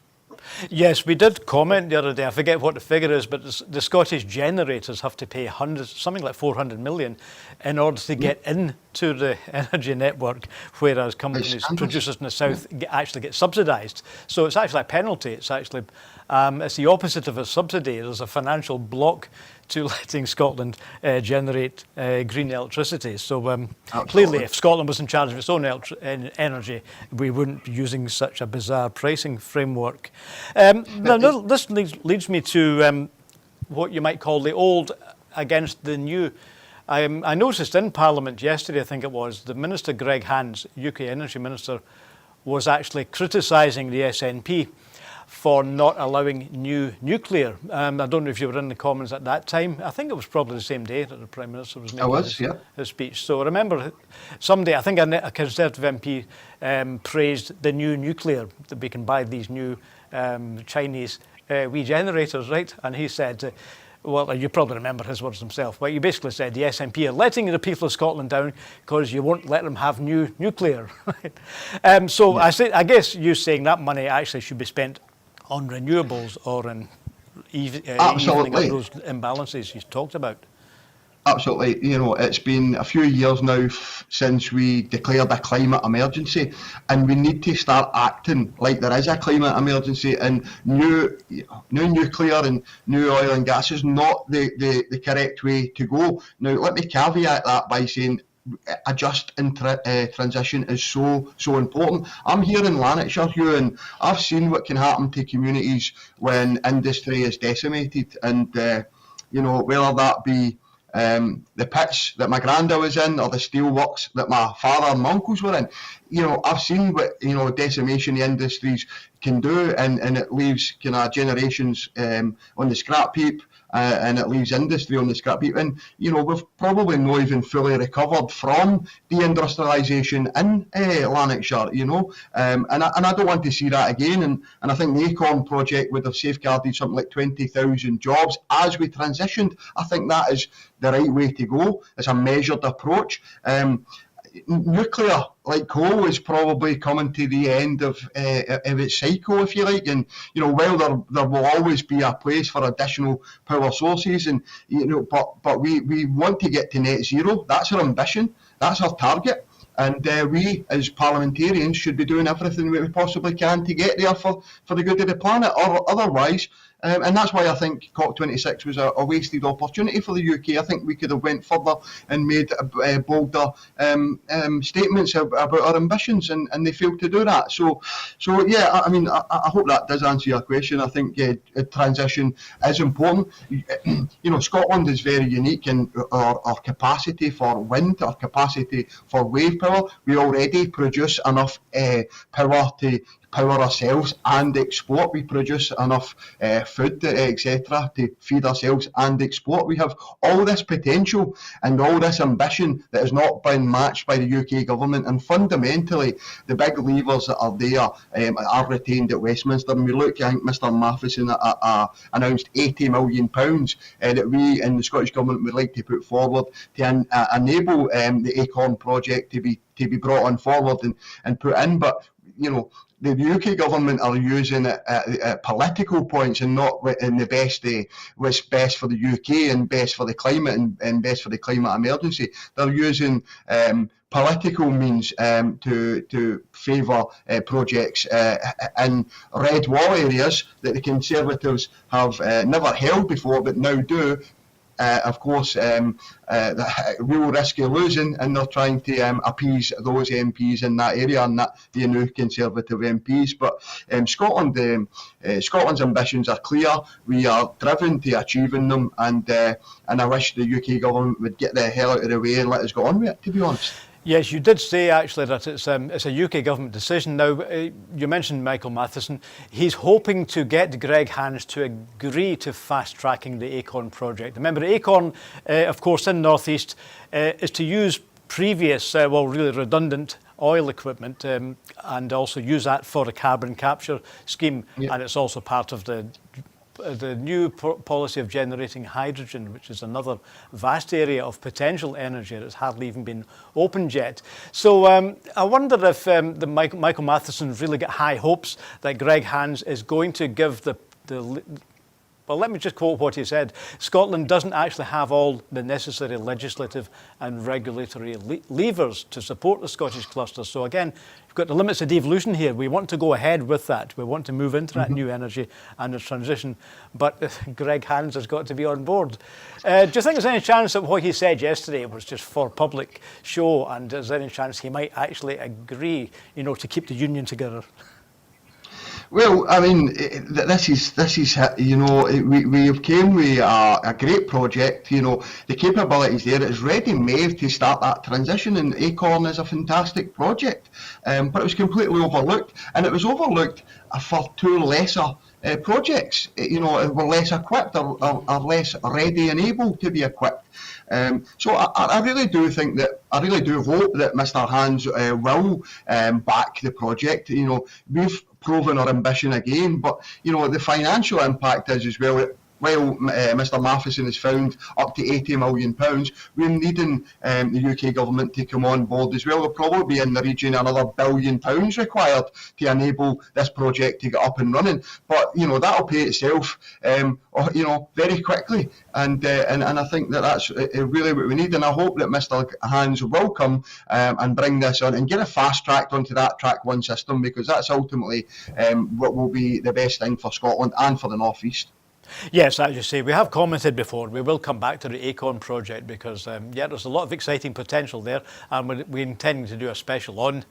Yes, we did comment the other day, I forget what the figure is, but the Scottish generators have to pay something like 400 million in order to get into the energy network, whereas companies, producers in the south actually get subsidised. So it's actually a penalty. It's actually it's the opposite of a subsidy. There's a financial block to letting Scotland generate green electricity. So clearly, if Scotland was in charge of its own energy, we wouldn't be using such a bizarre pricing framework. Now, this leads me to what you might call the old against the new. I noticed in Parliament yesterday, I think it was, the Minister Greg Hands, UK Energy Minister, was actually criticising the SNP for not allowing new nuclear. I don't know if you were in the Commons at that time. I think it was probably the same day that the Prime Minister was making his speech. So I remember somebody, I think a Conservative MP praised the new nuclear, that we can buy these new Chinese wee generators, right? And he said, well, you probably remember his words himself, but he basically said the SNP are letting the people of Scotland down because you won't let them have new nuclear. I guess you saying that money actually should be spent on renewables or in evening up those imbalances you talked about. Absolutely. It's been a few years now since we declared a climate emergency, and we need to start acting like there is a climate emergency, and new nuclear and new oil and gas is not the correct way to go. Now, let me caveat that by saying a just transition is so important. I'm here in Lanarkshire, Hugh, and I've seen what can happen to communities when industry is decimated, and whether that be the pits that my granda was in or the steelworks that my father and my uncles were in. I've seen what decimation the industries can do, and it leaves kind of generations on the scrap heap, and it leaves industry on the scrap heap. And we've probably not even fully recovered from deindustrialisation in Lanarkshire. And I don't want to see that again. And I think the Acorn project would have safeguarded something like 20,000 jobs as we transitioned. I think that is the right way to go. It's a measured approach. Nuclear, like coal, is probably coming to the end of its cycle, if you like. And while there will always be a place for additional power sources, and but we want to get to net zero. That's our ambition. That's our target. And we, as parliamentarians, should be doing everything we possibly can to get there for the good of the planet, or otherwise. And that's why I think COP26 was a wasted opportunity for the UK. I think we could have went further and made bolder statements about our ambitions, and they failed to do that. So yeah, I mean, I hope that does answer your question. I think transition is important. Scotland is very unique in our capacity for wind, our capacity for wave power. We already produce enough power to power ourselves and export. We produce enough food, etc., to feed ourselves and export. We have all this potential and all this ambition that has not been matched by the UK government, and fundamentally the big levers that are there are retained at Westminster. And we look, I think Mr Matheson announced £80 million that we in the Scottish Government would like to put forward to enable the Acorn project to be brought on forward and put in. But the UK government are using it at political points and not in the best what's best for the UK and best for the climate and best for the climate emergency. They're using political means to favour projects in red wall areas that the Conservatives have never held before but now do. Of course, the real risk of losing, and they're trying to appease those MPs in that area and the new Conservative MPs. But Scotland's ambitions are clear. We are driven to achieving them, and I wish the UK government would get the hell out of the way and let us go on with it, to be honest. Yes, you did say actually that it's a UK government decision. Now, you mentioned Michael Matheson. He's hoping to get Greg Hands to agree to fast-tracking the Acorn project. Remember, Acorn, of course, in North East, is to use previous, really redundant oil equipment and also use that for a carbon capture scheme. Yep. And it's also part of the new policy of generating hydrogen, which is another vast area of potential energy that's hardly even been opened yet. So I wonder if the Michael Matheson's really got high hopes that Greg Hands is going to give well, let me just quote what he said. Scotland doesn't actually have all the necessary legislative and regulatory levers to support the Scottish cluster. So again, you've got the limits of devolution here. We want to go ahead with that. We want to move into that new energy and the transition. But Greg Hands has got to be on board. Do you think there's any chance that what he said yesterday was just for public show? And is there any chance he might actually agree, to keep the union together? Well, I mean, this is we have came with a great project. The capabilities there. It's ready-made to start that transition, and Acorn is a fantastic project. But it was completely overlooked, and it was overlooked for two lesser projects. Were less equipped or less ready and able to be equipped. So I really do hope that Mr. Hands will back the project. We've proven our ambition again, but the financial impact is as well. While Mr. Matheson has found up to £80 million, we're needing the UK government to come on board as well. There'll probably be in the region another £1 billion required to enable this project to get up and running. But that'll pay itself, very quickly. And I think that's really what we need. And I hope that Mr. Hands will come and bring this on and get it fast tracked onto that Track 1 system, because that's ultimately what will be the best thing for Scotland and for the North East. Yes, as you say, we have commented before. We will come back to the Acorn project because, there's a lot of exciting potential there, and we're intending to do a special on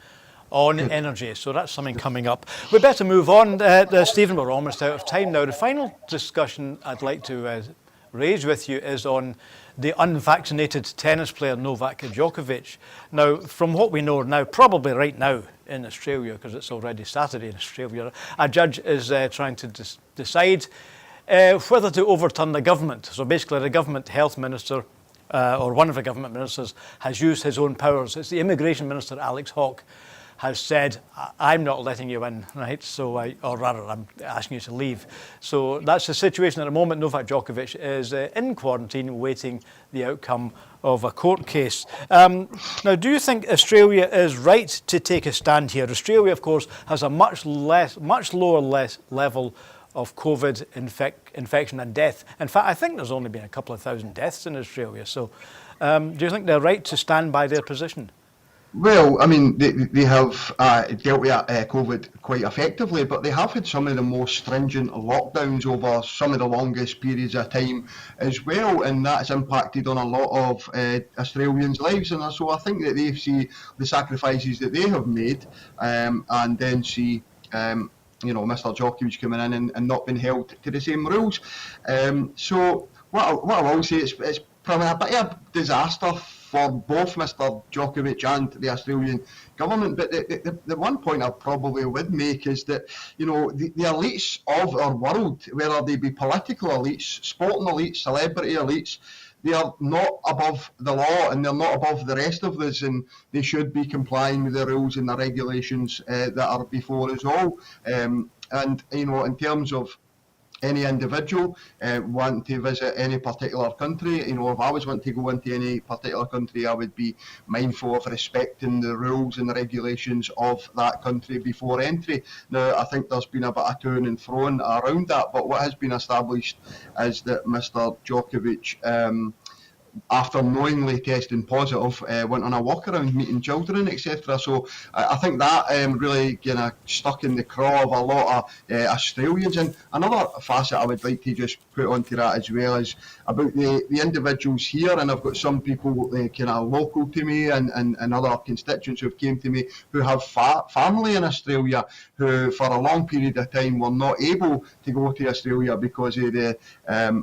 energy. So that's something coming up. We better move on. Stephen, we're almost out of time now. The final discussion I'd like to raise with you is on the unvaccinated tennis player Novak Djokovic. Now, from what we know now, probably right now in Australia, because it's already Saturday in Australia, a judge is trying to decide whether to overturn the government. So basically the government health minister, or one of the government ministers, has used his own powers. It's the immigration minister, Alex Hawke, has said, I'm not letting you in, right? So, or rather, I'm asking you to leave. So that's the situation at the moment. Novak Djokovic is in quarantine, waiting the outcome of a court case. Now, do you think Australia is right to take a stand here? Australia, of course, has a much lower level of COVID infection and death. In fact, I think there's only been a couple of thousand deaths in Australia. So do you think they're right to stand by their position? Well, I mean, they have dealt with COVID quite effectively, but they have had some of the most stringent lockdowns over some of the longest periods of time as well, and that's impacted on a lot of Australians' lives. And so I think that they see the sacrifices that they have made, and then see Mr. Djokovic coming in and not being held to the same rules. So what I will say is it's probably a bit of a disaster for both Mr. Djokovic and the Australian government. But the one point I probably would make is that, the elites of our world, whether they be political elites, sporting elites, celebrity elites, they are not above the law and they're not above the rest of us, and they should be complying with the rules and the regulations that are before us all. And in terms of any individual wanting to visit any particular country, if I was wanting to go into any particular country, I would be mindful of respecting the rules and the regulations of that country before entry. Now, I think there's been a bit of toing and froing around that, but what has been established is that Mr. Djokovic, after knowingly testing positive, went on a walk around meeting children, etc. So I think that really kind of stuck in the craw of a lot of Australians. And another facet I would like to just put onto that as well is about the individuals here. And I've got some people kind of local to me and other constituents who have came to me who have family in Australia who for a long period of time were not able to go to Australia because of the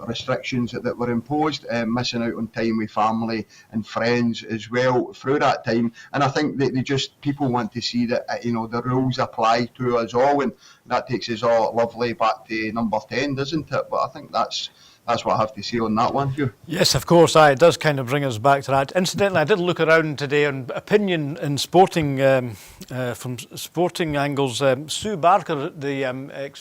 restrictions that were imposed, missing out on time with family and friends as well through that time. And I think that people want to see that the rules apply to us all, and that takes us all lovely back to number 10, doesn't it? But I think that's what I have to say on that one, Hugh. Yes, of course. It does kind of bring us back to that. Incidentally, I did look around today on opinion in sporting, from sporting angles. Sue Barker, the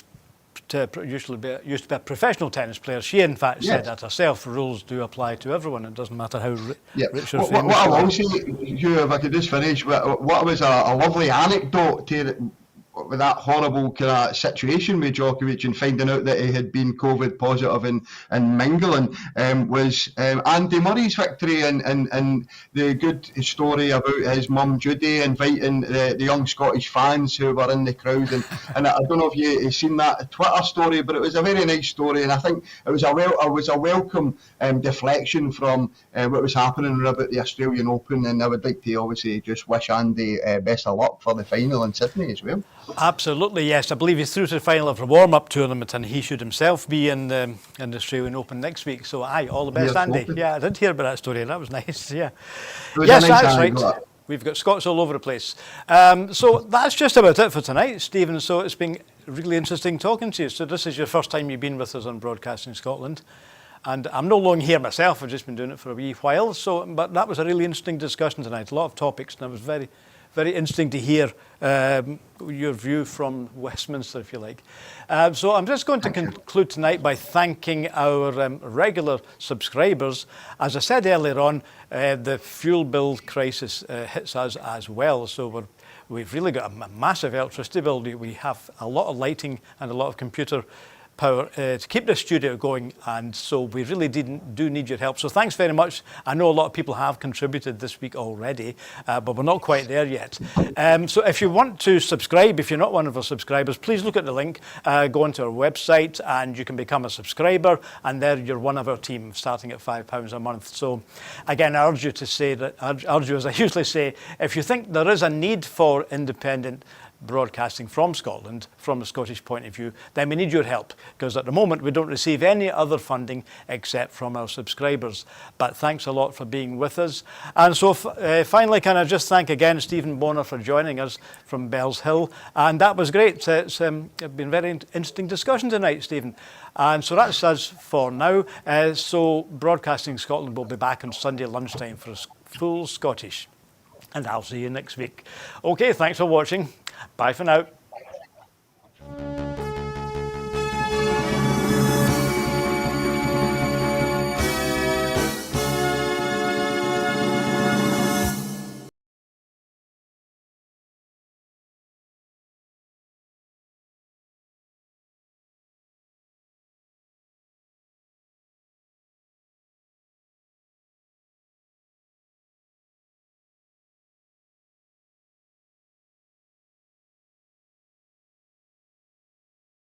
used to be a professional tennis player, she in fact said that herself. Rules do apply to everyone. It doesn't matter how rich or famous. What I will say, Hugh, if I could just finish, what was a lovely anecdote to with that horrible kind of situation with Djokovic and finding out that he had been COVID positive and mingling was Andy Murray's victory and the good story about his mum Judy inviting the young Scottish fans who were in the crowd, and I don't know if you've seen that Twitter story, but it was a very nice story, and I think it was a welcome deflection from what was happening about the Australian Open, and I would like to obviously just wish Andy best of luck for the final in Sydney as well. Absolutely, yes. I believe he's through to the final of the warm-up tournament, and he should himself be in the Australian Open next week. So, all the best, Andy. Open. Yeah, I did hear about that story. That was nice. Yeah. Yes, that's right. We've got Scots all over the place. So that's just about it for tonight, Stephen. So it's been really interesting talking to you. So this is your first time you've been with us on Broadcasting Scotland. And I'm no longer here myself. I've just been doing it for a wee while. But that was a really interesting discussion tonight. A lot of topics, and it was very, very interesting to hear your view from Westminster, if you like. So I'm just going to conclude tonight by thanking our regular subscribers. As I said earlier on, the fuel bill crisis hits us as well. So we've really got a massive electricity bill. We have a lot of lighting and a lot of computer power to keep the studio going, and so we really do need your help. So thanks very much. I know a lot of people have contributed this week already, but we're not quite there yet. So if you want to subscribe, if you're not one of our subscribers, please look at the link, go onto our website, and you can become a subscriber, and there you're one of our team, starting at £5 a month. So again, I urge you, as I usually say, if you think there is a need for independent broadcasting from Scotland, from a Scottish point of view, then we need your help, because at the moment we don't receive any other funding except from our subscribers. But thanks a lot for being with us. And so finally, can I just thank again Stephen Bonnar for joining us from Bells Hill, and that was great. It's been a very interesting discussion tonight, Stephen. And so that's us for now. So Broadcasting Scotland will be back on Sunday lunchtime for full Scottish, and I'll see you next week. Okay, thanks for watching. Bye for now.